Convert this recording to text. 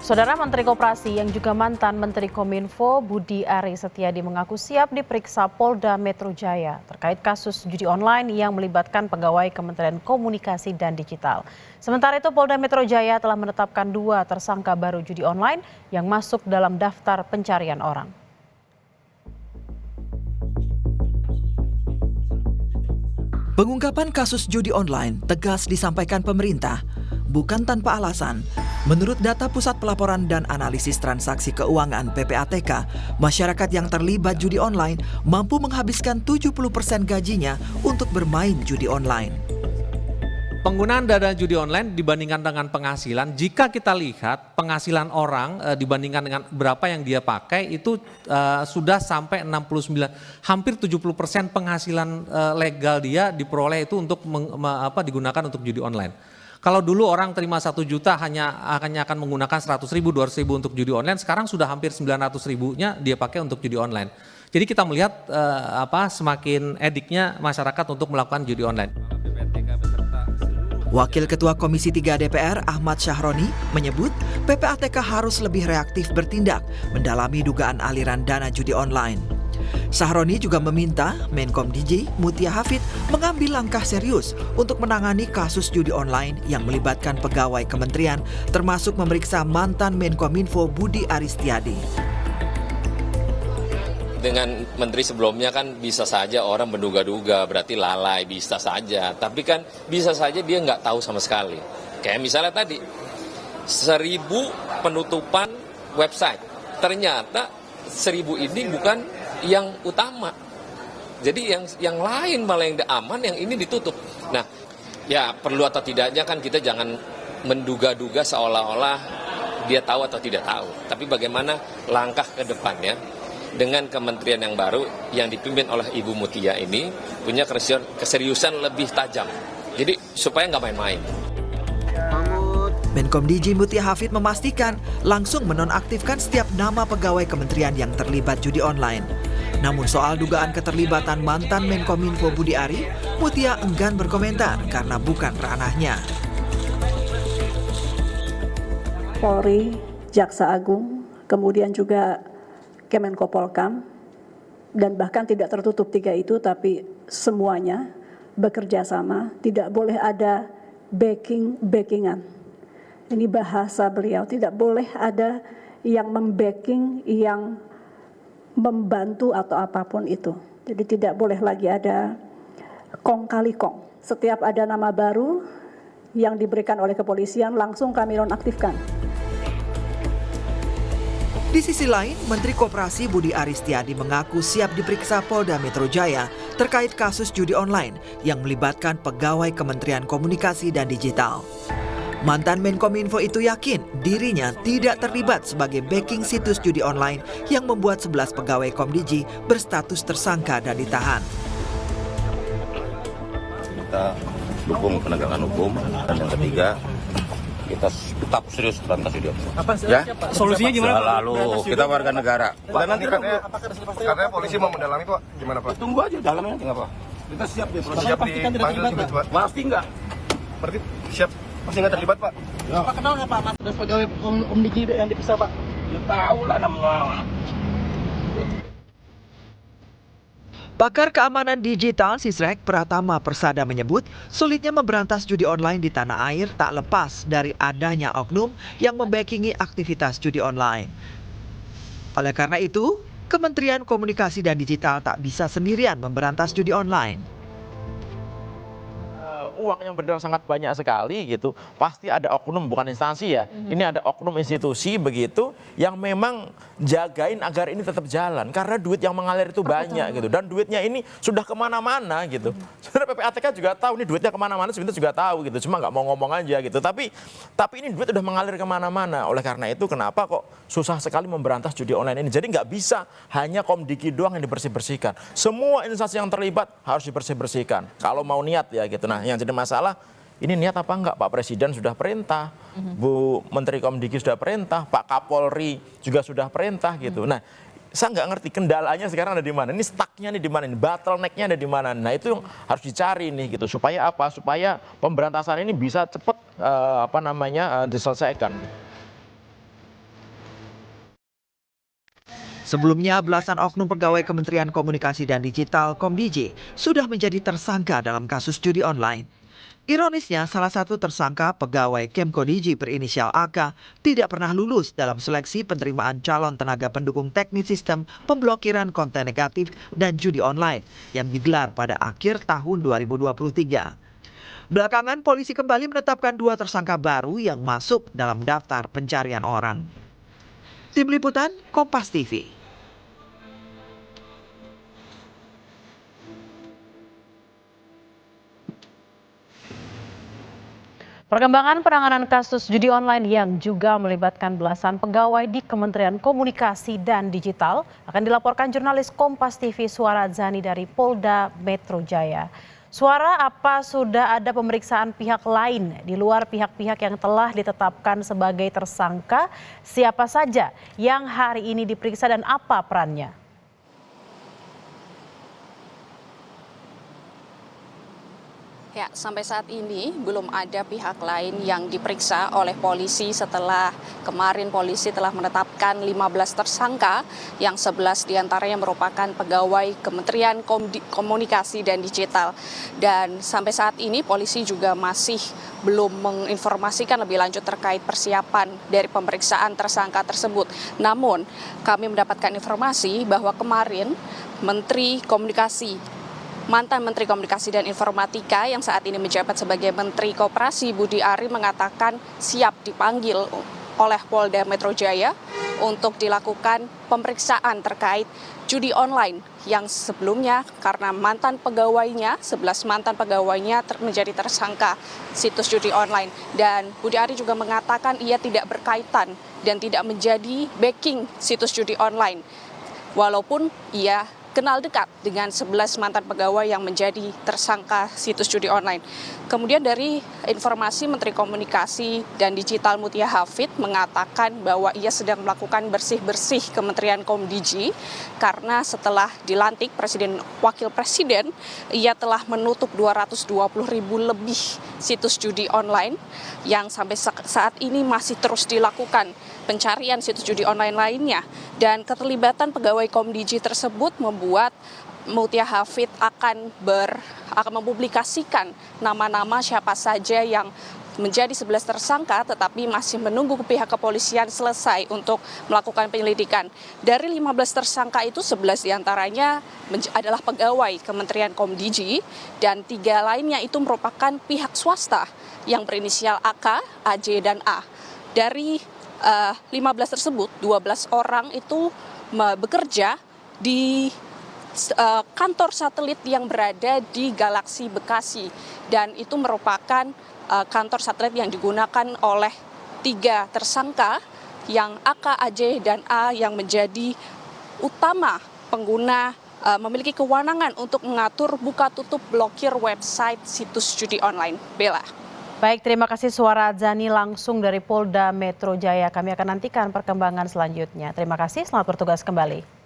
Saudara Menteri Koperasi yang juga mantan Menteri Kominfo Budi Ari Setiadi mengaku siap diperiksa Polda Metro Jaya terkait kasus judi online yang melibatkan pegawai Kementerian Komunikasi dan Digital. Sementara itu Polda Metro Jaya telah menetapkan 2 tersangka baru judi online yang masuk dalam daftar pencarian orang. Pengungkapan kasus judi online tegas disampaikan pemerintah, bukan tanpa alasan. Menurut data Pusat Pelaporan dan Analisis Transaksi Keuangan (PPATK), masyarakat yang terlibat judi online mampu menghabiskan 70% gajinya untuk bermain judi online. Penggunaan dana judi online dibandingkan dengan penghasilan, jika kita lihat penghasilan orang dibandingkan dengan berapa yang dia pakai itu sudah sampai 69, hampir 70% penghasilan legal dia diperoleh itu untuk digunakan untuk judi online. Kalau dulu orang terima 1 juta hanya akan menggunakan 100 ribu, 200 ribu untuk judi online, sekarang sudah hampir 900 ribunya dia pakai untuk judi online. Jadi kita melihat semakin ediknya masyarakat untuk melakukan judi online. Wakil Ketua Komisi 3 DPR Ahmad Syahroni menyebut PPATK harus lebih reaktif bertindak mendalami dugaan aliran dana judi online. Syahroni juga meminta Menkom DG Mutia Hafid mengambil langkah serius untuk menangani kasus judi online yang melibatkan pegawai kementerian, termasuk memeriksa mantan Menkominfo Budi Ari Setiadi. Dengan menteri sebelumnya kan bisa saja orang menduga-duga, berarti lalai, bisa saja. Tapi kan bisa saja dia nggak tahu sama sekali. Kayak misalnya tadi, 1.000 penutupan website. Ternyata 1.000 ini bukan yang utama. Jadi yang lain malah yang aman, yang ini ditutup. Nah, ya perlu atau tidaknya kan kita jangan menduga-duga seolah-olah dia tahu atau tidak tahu. Tapi bagaimana langkah ke depannya dengan kementerian yang baru yang dipimpin oleh Ibu Mutia ini punya keseriusan lebih tajam. Jadi supaya nggak main-main. Menkom DG Mutia Hafid memastikan langsung menonaktifkan setiap nama pegawai kementerian yang terlibat judi online. Namun soal dugaan keterlibatan mantan Menkominfo Budi Ari, Mutia enggan berkomentar karena bukan ranahnya. Polri, Jaksa Agung, kemudian juga Kemenko Polkam, dan bahkan tidak tertutup 3 itu, tapi semuanya bekerja sama, tidak boleh ada backingan. Ini bahasa beliau, tidak boleh ada yang membacking, yang membantu atau apapun itu. Jadi tidak boleh lagi ada kong kali kong. Setiap ada nama baru yang diberikan oleh kepolisian langsung kami nonaktifkan. Di sisi lain, Menteri Koperasi Budi Ari Setiadi mengaku siap diperiksa Polda Metro Jaya terkait kasus judi online yang melibatkan pegawai Kementerian Komunikasi dan Digital. Mantan Menkominfo itu yakin dirinya tidak terlibat sebagai backing situs judi online yang membuat 11 pegawai Komdigi berstatus tersangka dan ditahan. Kita dukung penegakan hukum, dan yang ketiga kita tetap serius berantas judi online. Ya? Solusinya gimana? Lalu kita warga negara. Dan nanti katanya polisi mau mendalami Pak, gimana Pak? Tunggu aja dalamnya nggak apa. Kita siap dipanggil tiba-tiba. Pasti nggak. Berarti siap. Pasti nggak terlibat Pak? Ya. Pak kenal nggak Pak Mas dan pegawai Komdigi yang dipisah Pak? Ya tahu lah namanya. Pakar keamanan digital Sisrek Pratama Persada menyebut sulitnya memberantas judi online di tanah air tak lepas dari adanya oknum yang membackingi aktivitas judi online. Oleh karena itu, Kementerian Komunikasi dan Digital tak bisa sendirian memberantas judi online. Uang yang beredar sangat banyak sekali gitu, pasti ada oknum, bukan instansi ya, ini ada oknum institusi begitu yang memang jagain agar ini tetap jalan karena duit yang mengalir itu banyak gitu, dan duitnya ini sudah kemana-mana gitu. Sebenarnya PPATK juga tahu ini duitnya kemana-mana, sebenarnya juga tahu gitu, cuma nggak mau ngomong aja gitu. Tapi ini duit udah mengalir kemana-mana. Oleh karena itu kenapa kok susah sekali memberantas judi online ini? Jadi nggak bisa hanya Komdigi doang yang dibersih-bersihkan, semua instansi yang terlibat harus dibersih-bersihkan kalau mau niat ya gitu. Nah yang jadi masalah ini niat apa enggak? Pak Presiden sudah perintah, Bu Menteri Komdigi sudah perintah, Pak Kapolri juga sudah perintah gitu. Nah, saya nggak ngerti kendalanya sekarang ada di mana. Ini stucknya nih di mana? Ini bottlenecknya ada di mana? Nah itu yang harus dicari nih gitu. Supaya apa? Supaya pemberantasan ini bisa cepat diselesaikan. Sebelumnya, belasan oknum pegawai Kementerian Komunikasi dan Digital (Komdij) sudah menjadi tersangka dalam kasus judi online. Ironisnya, salah satu tersangka pegawai Kemkodij berinisial AK tidak pernah lulus dalam seleksi penerimaan calon tenaga pendukung teknis sistem pemblokiran konten negatif dan judi online yang digelar pada akhir tahun 2023. Belakangan, polisi kembali menetapkan 2 tersangka baru yang masuk dalam daftar pencarian orang. Tim Liputan, Kompas TV. Perkembangan penanganan kasus judi online yang juga melibatkan belasan pegawai di Kementerian Komunikasi dan Digital akan dilaporkan jurnalis Kompas TV Suara Zani dari Polda Metro Jaya. Suara, apa sudah ada pemeriksaan pihak lain di luar pihak-pihak yang telah ditetapkan sebagai tersangka? Siapa saja yang hari ini diperiksa dan apa perannya? Ya, sampai saat ini belum ada pihak lain yang diperiksa oleh polisi setelah kemarin polisi telah menetapkan 15 tersangka yang 11 diantaranya merupakan pegawai Kementerian Komunikasi dan Digital. Dan sampai saat ini polisi juga masih belum menginformasikan lebih lanjut terkait persiapan dari pemeriksaan tersangka tersebut. Namun kami mendapatkan informasi bahwa kemarin mantan Menteri Komunikasi dan Informatika yang saat ini menjabat sebagai Menteri Koperasi Budi Ari mengatakan siap dipanggil oleh Polda Metro Jaya untuk dilakukan pemeriksaan terkait judi online yang sebelumnya karena 11 mantan pegawainya menjadi tersangka situs judi online. Dan Budi Ari juga mengatakan ia tidak berkaitan dan tidak menjadi backing situs judi online. Walaupun ia kenal dekat dengan 11 mantan pegawai yang menjadi tersangka situs judi online. Kemudian dari informasi Menteri Komunikasi dan Digital Mutia Hafid mengatakan bahwa ia sedang melakukan bersih-bersih Kementerian Komdij karena setelah dilantik Wakil Presiden, ia telah menutup 220.000 lebih situs judi online yang sampai saat ini masih terus dilakukan pencarian situs judi online lainnya. Dan keterlibatan pegawai Komdij tersebut membuat Mutia Hafid akan mempublikasikan nama-nama siapa saja yang menjadi 11 tersangka tetapi masih menunggu pihak kepolisian selesai untuk melakukan penyelidikan. Dari 15 tersangka itu 11 diantaranya adalah pegawai Kementerian Komdij dan 3 lainnya itu merupakan pihak swasta yang berinisial AK, AJ, dan A. Dari 15 tersebut, 12 orang itu bekerja di kantor satelit yang berada di Galaksi Bekasi. Dan itu merupakan kantor satelit yang digunakan oleh 3 tersangka yang AK, AJ, dan A yang menjadi utama pengguna memiliki kewenangan untuk mengatur buka tutup blokir website situs judi online. Bella. Baik, terima kasih Suara Zani langsung dari Polda Metro Jaya. Kami akan nantikan perkembangan selanjutnya. Terima kasih, selamat bertugas kembali.